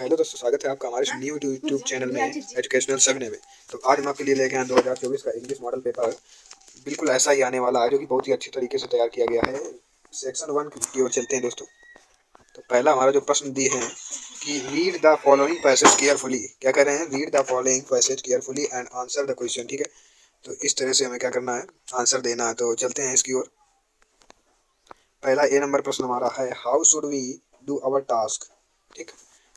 Hello दोस्तों, स्वागत है आपका हमारे न्यू यूट्यूब चैनल में एजुकेशनल सविनय में। तो आज हम आपके लिए लेके आए 2024 का इंग्लिश मॉडल पेपर। बिल्कुल ऐसा ही आने वाला है, जो कि बहुत ही अच्छी तरीके से तैयार किया गया है। सेक्शन 1 की ओर चलते हैं दोस्तों। तो पहला हमारा जो प्रश्न दिए हैं कि read the following passage carefully. क्या कह रहे हैं? Read the following passage carefully and answer the question. ठीक है, तो इस तरह से हमें क्या करना है, आंसर देना है। तो चलते हैं इसकी ओर। पहला ए नंबर प्रश्न हमारा है, how should we do our task. ठीक,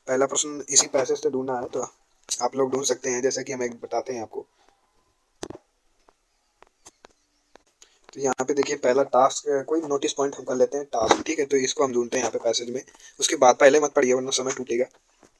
पहला प्रश्न इसी पैसेज से ढूंढना है, तो आप लोग ढूंढ सकते हैं, जैसे कि हम एक बताते हैं आपको। तो यहाँ पे देखिए, पहला टास्क कोई नोटिस पॉइंट हम कर लेते हैं टास्क। ठीक है, तो इसको हम ढूंढते हैं यहाँ पे पैसेज में। उसके बाद पहले मत पढ़िए वरना समय टूटेगा।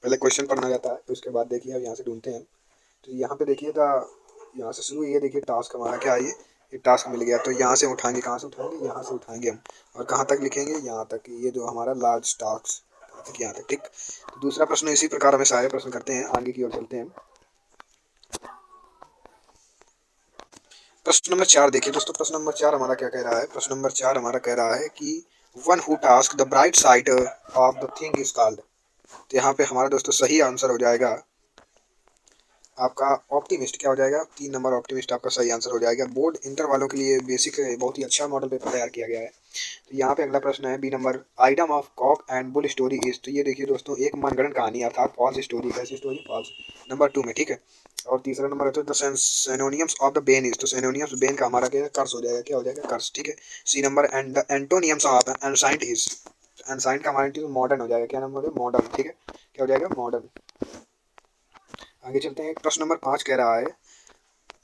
पहले क्वेश्चन पढ़ना जाता है, तो उसके बाद देखिए अब यहाँ से ढूंढते हैं। तो यहाँ पे देखिए यहाँ से शुरू, ये देखिए टास्क हमारा क्या है, ये टास्क मिल गया। तो यहाँ से उठाएंगे, कहाँ से उठाएंगे, यहाँ से उठाएंगे हम। और कहाँ तक लिखेंगे? यहाँ तक। ये जो हमारा लार्ज टास्क, कहाँ तक? यहाँ तक। ठीक, तो दूसरा प्रश्न इसी प्रकार हमें सारे प्रश्न करते हैं, आगे की ओर चलते हैं। प्रश्न नंबर 4 देखिए दोस्तों। प्रश्न नंबर 4 हमारा क्या कह रहा है? प्रश्न नंबर 4 हमारा कह रहा है कि one who task the bright side of the thing is called. तो यहाँ पे हमारा दोस्तों सही आंसर हो जाएगा आपका ऑप्टिमिस्ट। क्या हो जाएगा? 3 नंबर ऑप्टिमिस्ट आपका सही आंसर हो जाएगा। बोर्ड इंटर वालों के लिए बेसिक बहुत ही अच्छा मॉडल पेपर तैयार किया गया है। तो यहाँ पे अगला प्रश्न है B number, item of cock and bull story is. तो ये देखिए दोस्तों, एक मनगढ़ंत कहानी अर्थात फॉल्स स्टोरी। कैसी स्टोरी? फॉल्स। नंबर 2 में। ठीक है, और तीसरा नंबर है तो the synonyms of the bane is. तो सिनोनियम्स बेन का हमारा क्या? कर्स हो जाएगा। क्या हो जाएगा? कर्स। ठीक है, C number, and the antonyms of ancient is. Ancient का हमारा मॉडर्न हो जाएगा। क्या नंबर है? मॉडर्न। ठीक है, क्या हो जाएगा? मॉडर्न। आगे चलते हैं। प्रश्न नंबर 5 कह रहा है,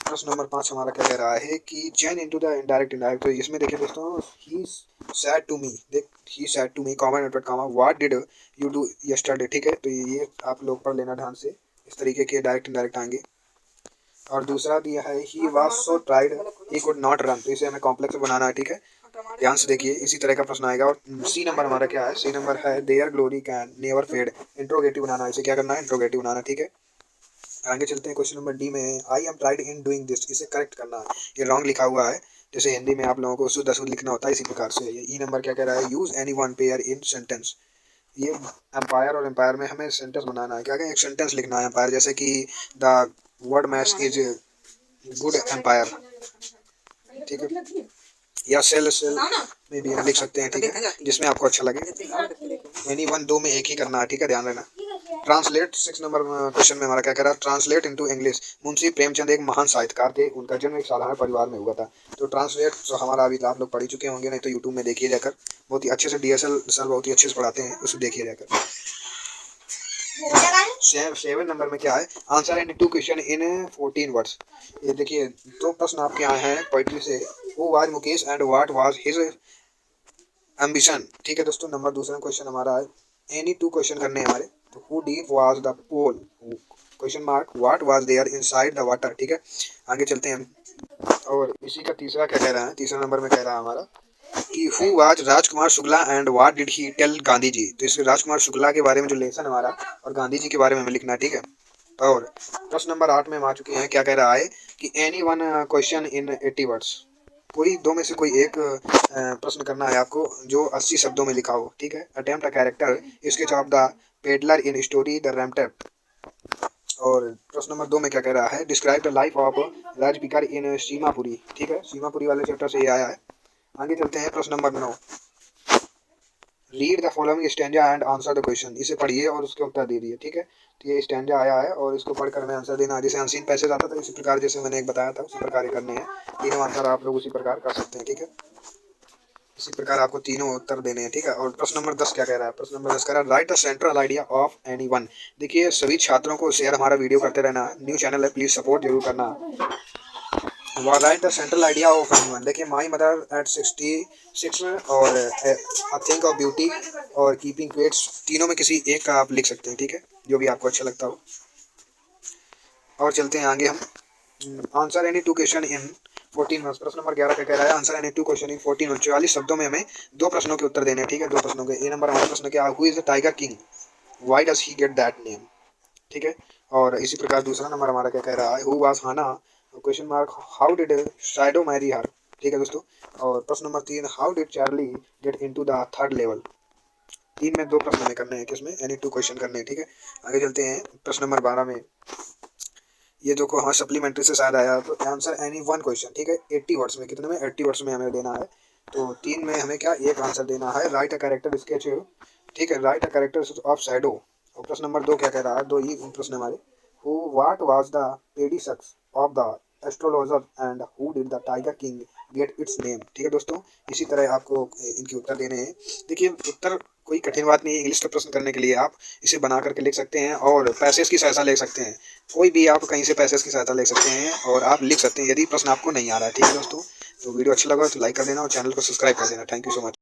प्रश्न नंबर 5 हमारा क्या कह रहा है कि change into the indirect indirect. तो इसमें देखिए दोस्तों, ही सैड टू मी, देख, he said to me comma noted comma what did you do yesterday. ठीक है, तो ये आप लोग पढ़ लेना ध्यान से। इस तरीके के डायरेक्ट इनडायरेक्ट आएंगे। और दूसरा दिया है, he was so tried he could not run. तो इसे हमें कॉम्प्लेक्स बनाना है। ठीक है, ध्यान से देखिए, इसी तरह का प्रश्न आएगा। और सी नंबर हमारा क्या है? सी नंबर है, their glory can never fade. Interrogative बनाना है, इसे क्या करना है? इंट्रोगेटिव बनाना। ठीक है, आगे चलते हैं। क्वेश्चन नंबर डी में, I am tried in doing this. इसे करेक्ट करना है, ये रॉन्ग लिखा हुआ है। जैसे हिंदी में आप लोगों को शुद्ध अशुद्ध लिखना होता है, इसी प्रकार से। ये ई नंबर क्या कह रहा है? यूज एनी वन पेयर इन सेंटेंस। ये एम्पायर और एम्पायर में हमें सेंटेंस बनाना है। क्या कहें? एक सेंटेंस लिखना है एम्पायर, जैसे कि the word match is good umpire. ठीक है, या सेल सेल में भी लिख सकते हैं। ठीक है, जिसमें आपको अच्छा लगे। एनी वन, दो में एक ही करना है। ठीक है, ध्यान रखना। ट्रांसलेट 6 नंबर क्वेश्चन में हमारा क्या कह रहा है? Translate into English. Munshi Premchand एक महान साहित्यकार थे, उनका जन्म एक साधारण परिवार में हुआ था। तो ट्रांसलेट तो हमारा अभी आप लोग पढ़ ही चुके होंगे, नहीं तो यूट्यूब में देखिए जाकर। बहुत ही अच्छे से डीएसएल सर बहुत ही अच्छे से पढ़ाते हैं, उसे देखिए जाकर। 7 नंबर में क्या है? Answer any two question in 14 words. ये देखिए, दो प्रश्न आपके यहाँ हैं पोइट्री से। Who was Mukesh and what was his ambition. ठीक है दोस्तों, नंबर दूसरा क्वेश्चन हमारा है, एनी टू क्वेश्चन करने हैं हमारे। तो how deep was the pole, question mark, what was there inside the water. ठीक है, आगे चलते हैं। और इसी का तीसरा क्या कह रहा है? तीसरा नंबर में कह रहा है हमारा कि who was Rajkumar Shukla and what did he tell Gandhi ji. तो इसमें राजकुमार शुक्ला के बारे में जो लेसन हमारा, और गांधी जी के बारे में हमें लिखना है। ठीक है, और प्रश्न नंबर 8 में हम आ चुके हैं। क्या कह रहा है कि any one question in 80 words. कोई दो में से कोई एक प्रश्न करना है आपको, जो 80 शब्दों में लिखा हो। ठीक है, attempt a character sketch of the peddler in story the rattrap. और प्रश्न नंबर 2 में क्या कह रहा है? Describe the life of ragpicker in Seemapuri. ठीक है, सीमापुरी वाले चैप्टर से ये आया है। आगे चलते हैं। प्रश्न number 9, read the following stanza and answer the question. इसे पढ़िए और उसके उत्तर दे दिए। ठीक है, तो ये स्टैंजा आया है और इसको पढ़कर हमें आंसर देना है। जैसे अनसीन पैसेज आता था, इसी प्रकार जैसे मैंने एक बताया था, उसी प्रकार ये करने हैं। तीनों आंसर आप लोग उसी प्रकार कर सकते हैं। ठीक है, इसी प्रकार आपको तीनों उत्तर देने हैं। ठीक है, और प्रश्न नंबर 10 क्या कह रहा है? प्रश्न नंबर 10 कह रहा है, right the central idea of any one. देखिए, सभी छात्रों को शेयर हमारा वीडियो करते रहना है। न्यू चैनल है, प्लीज सपोर्ट जरूर करना। Right the central idea of any one. देखिए, माई मदर एट 66 में, और आई थिंक ऑफ ब्यूटी और कीपिंग क्वेट्स, तीनों में किसी एक का आप लिख सकते हैं। ठीक है, जो भी आपको अच्छा लगता हो। और चलते हैं आगे हम। Answer any two question in 14 words. प्रश्न नंबर 11 का कह रहा है, answer any two question in 14 words. 44 शब्दों में हमें दो प्रश्नों के उत्तर देने हैं। ठीक है, दो प्रश्नों के। ए नंबर हमारा प्रश्न क्या है? Who is the tiger king, why does he get that name. ठीक है, और इसी प्रकार दूसरा नंबर हमारा क्या कह रहा है? Who was Hana, question mark, how did Sadao marry her. ठीक है दोस्तों, और प्रश्न नंबर 3, how did Charlie get into the third level. 3 में 2 प्रश्न हमें करने हैं, किसमें एनी 2 क्वेश्चन करने हैं, ठीक है। आगे चलते हैं प्रश्न नंबर 12 में। ये जो को हाँ सप्लीमेंट्री से शायद आया, तो आंसर एनी 1 क्वेश्चन, ठीक है। 80 वर्ड्स में, कितने में 80 वर्ड्स में हमें देना है। तो 3 में हमें क्या एक आंसर देना है। राइट अ कैरेक्टर स्केच, ठीक है, right a character of shadow. और प्रश्न नंबर 2 क्या कह रहा है, 2 ही प्रश्न हमारे। Who what was the predictions of the astrologer and who did the tiger king get its name, ठीक है दोस्तों। इसी तरह आपको इनके उत्तर देने हैं। देखिए उत्तर कोई कठिन बात नहीं है, इंग्लिश का प्रश्न करने के लिए आप इसे बना करके लिख सकते हैं और पैसेज की सहायता ले सकते हैं। कोई भी आप कहीं से पैसेज की सहायता ले सकते हैं और आप लिख सकते हैं यदि प्रश्न आपको नहीं आ रहा है, ठीक है दोस्तों। तो वीडियो अच्छा लगा तो लाइक कर देना और चैनल को सब्सक्राइब कर देना। Thank you so much.